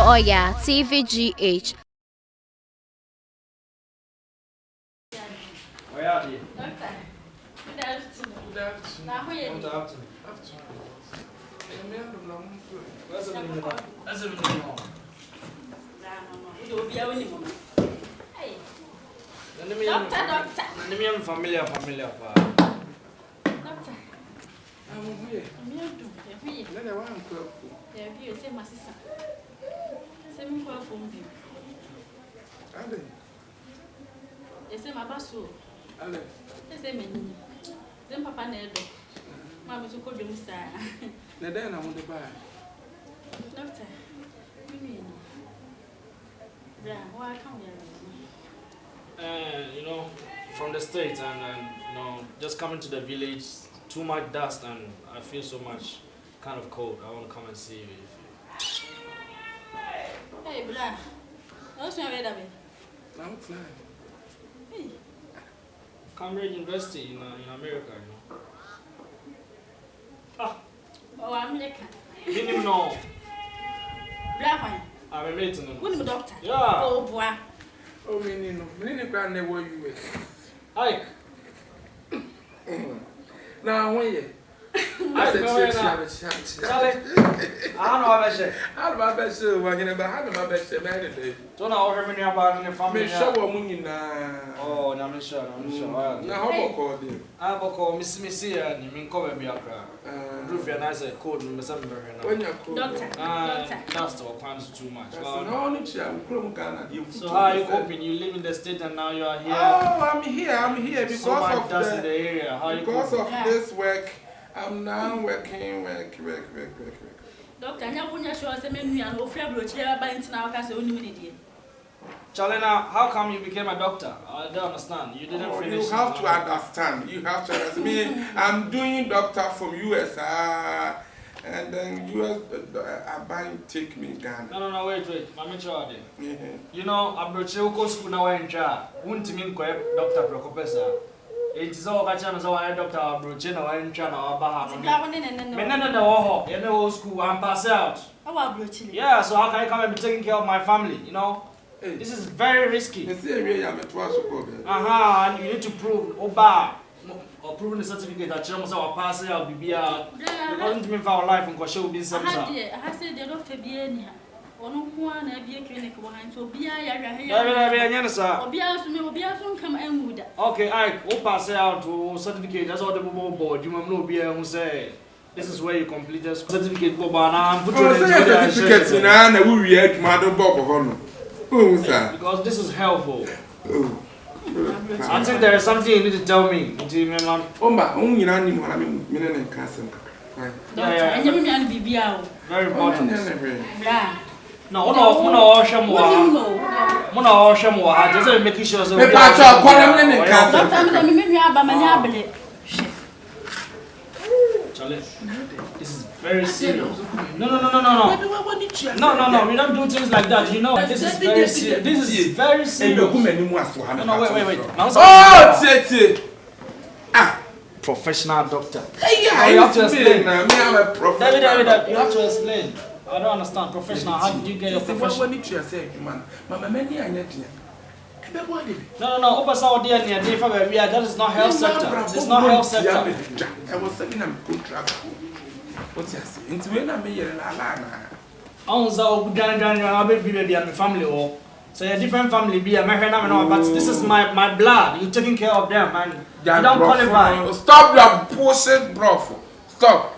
Oya TVGH. Oya di. Doctor. Good afternoon. Good afternoon. Now who you? Good afternoon. Where's the name? Where's the name? You will be a winning woman. Hey. Doctor. Let me familiar. Doctor. I'm here. I'm here too. You're here. Let me one call. You're here. Say my sister. Say me call from you. Ale. You say my basso. Ale. You say me. Then Papa Nedo. Mama to call them sir. Na den na mo de ba. Doctor. You mean? Yeah, why come here? You know, from the States and you know, just coming to the village, too much dust and I feel so much kind of cold. I want to come and see you. Hey, Blah. What's your way, David? I'm flying. Hey. Cambridge University in America, you know. Ah, Oh, I'm American. didn't even know. Blah, I'm a mate. who's the doctor? Yeah. Oh, boy. Oh, meaning can't never you with. Ike. Now, when you I said, Charlie. I don't know how I say. how my best working about how my best man. Don't know how many about in the family. Me show a woman now. Oh, I'm sure. Now, how about call them? I have a call Miss Missy and you mean cover Biakra. Roof and I said, code Miss When Amber. you're cool. Doctor. Dust or pants too much. No, only chair, Chrome Ghana. So, how are you coping? You live in the state and now you are here. Oh, I'm here because So much of dust in the area. How are you because coping? of this work. I'm now working. Doctor, I wouldn't sure I me and Ofra Brochia by now, because only minute. Chalena, how come you became a doctor? I don't understand. You didn't finish. You have to understand. You have to understand. Me, I'm doing doctor from US, and then US take me Ghana. No, wait. I'm sure. Yeah. You know, I'm Brochio school now in Cha. Wouldn't mean Dr. Procopesa. It is all catching us our doctor Brochino and Chana or Baha. No, in the old school, I'm pass out. Yeah, so how can I come and be taking care of my family? You know, this is very risky. And You need to prove Oba or proving the certificate that Chamos our pass out, be out. According to me for our life and Kosho will be some. I said, the doctor be any. Or no one, I be a clinic behind, so be Okay, I will pass out to certificate. That's all the board. You know, be who say this is where you completed certificate. Because this is helpful. I think there is something you need to tell me. Very important. No, just making sure. Charlie, this is very serious. No. No. We don't do things like that. You know, this is very serious. This is very serious. No, wait. Ah, professional doctor. You have to explain. David, you have to explain. I don't understand. Professional. How did you get your professional? No. That is not health sector. It's not health sector. I was saying I'm contract. What's that? Into when I'm here, family. So a different family be a but this is my blood. You're taking care of them, and you don't qualify. Stop your bullshit, bro. Stop.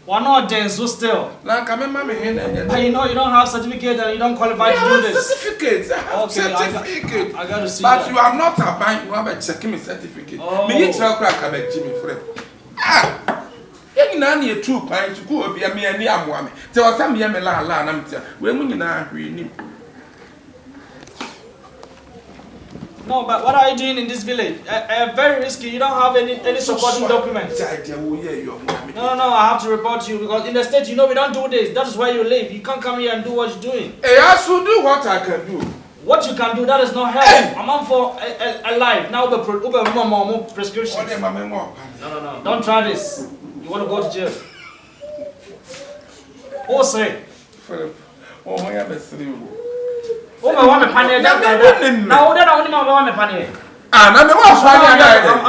Why not then so still? Like I'm a you know you don't have certificate and you don't qualify to do this. Certificate. Certificate. I got to see. But you are not a bank. You have a checking me certificate. Me you tell crack about Jimmy friend. Any true client to go be a me and Yamuami. Tell some Yamela Lanamtia. When we now renew. No, but what are you doing in this village? Very risky. You don't have any supporting documents. No. I have to report to you because in the state, you know, we don't do this. That is where you live. You can't come here and do what you're doing. I should do what I can do. What you can do, that is not help. I'm on for a life. Now, more prescriptions. No. Don't try this. You want to go to jail. Who say? Philip, Oh, I am a slave. Oh, my woman, Panny, now, then only my woman, Panny. I'm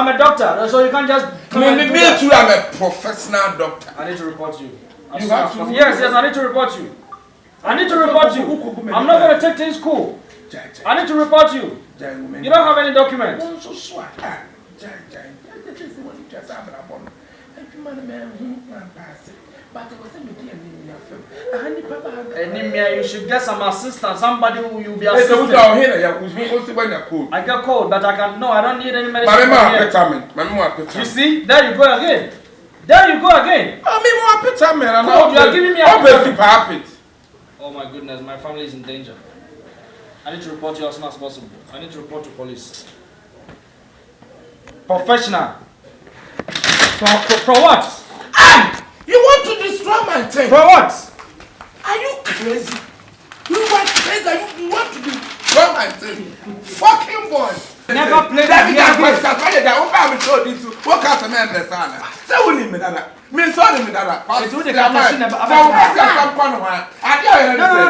a doctor, so you can't just. Me too, I'm a professional doctor. I need to report you. You have to? Yes, I need to report you. I need to report you. I'm not going to take things cool. I need to report you. You don't have any documents. Anemia, you should get some assistance, somebody who you'll be assisting. I get cold, but I can. No, I don't need any medicine. You see, there you go again. There you go again. Cold, you are giving me a. Oh my goodness, my family is in danger. I need to report you as soon as possible. I need to report to police. Professional. For what? You want to destroy my thing? For what? Are you crazy? You want crazy? You want to destroy my thing? Fucking boy. Never play that game. What kind of man is that? Say we need me that. Me sorry me that. No,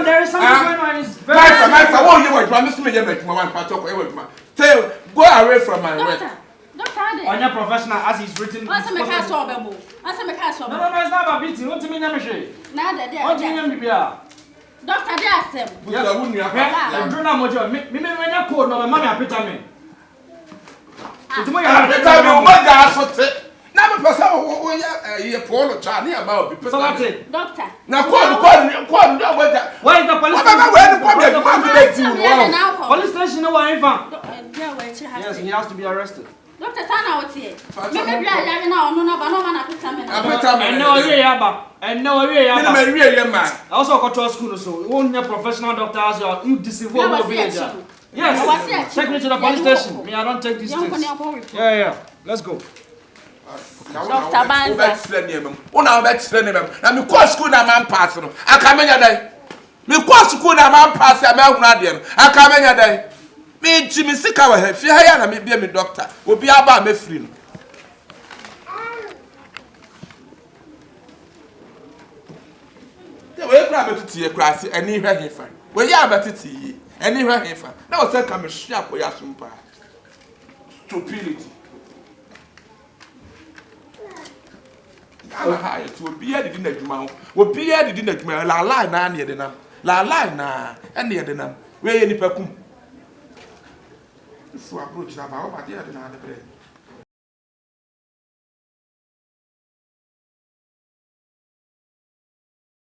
there is something going on. It's very. Go away from my way. On your professional, as he's written. No, it's not about beating. What do you mean, Namishe? What do you mean, Doctor, that's him. Yes, I do not know. Me, when you call, no, my mommy, I put me. It's more now, because you pull a Charlie about because Doctor. Now, why the police station? No, I found. Yes, he has to be arrested. Doctor, Sana, what's here? Maybe I know, no, but no man, I put man. I also got to school, so you won't have professional doctors or you deceive all villager. Yes, take me to the police station. Me, I don't take these things. Yeah. Let's go. Doctor Banza. Una bet na me call school na man pass no. Aka menya dai. Me call school na man pass ya me huna de no. Aka menya dai. Me nti me sika wa ha. Fi ha ya na me bia me doctor. Obi aba me free no. Te we kra betiti e kra se ani hwa hefa. We ya betiti ani hwa hefa. Na o se ka me hwia ko ya sumpa. Stupidity. Aha, to be a dinner juma. Will be a dinner juma. La na near the nam. La na and near the nam. Where any pecum. So approach about my dear than other bread.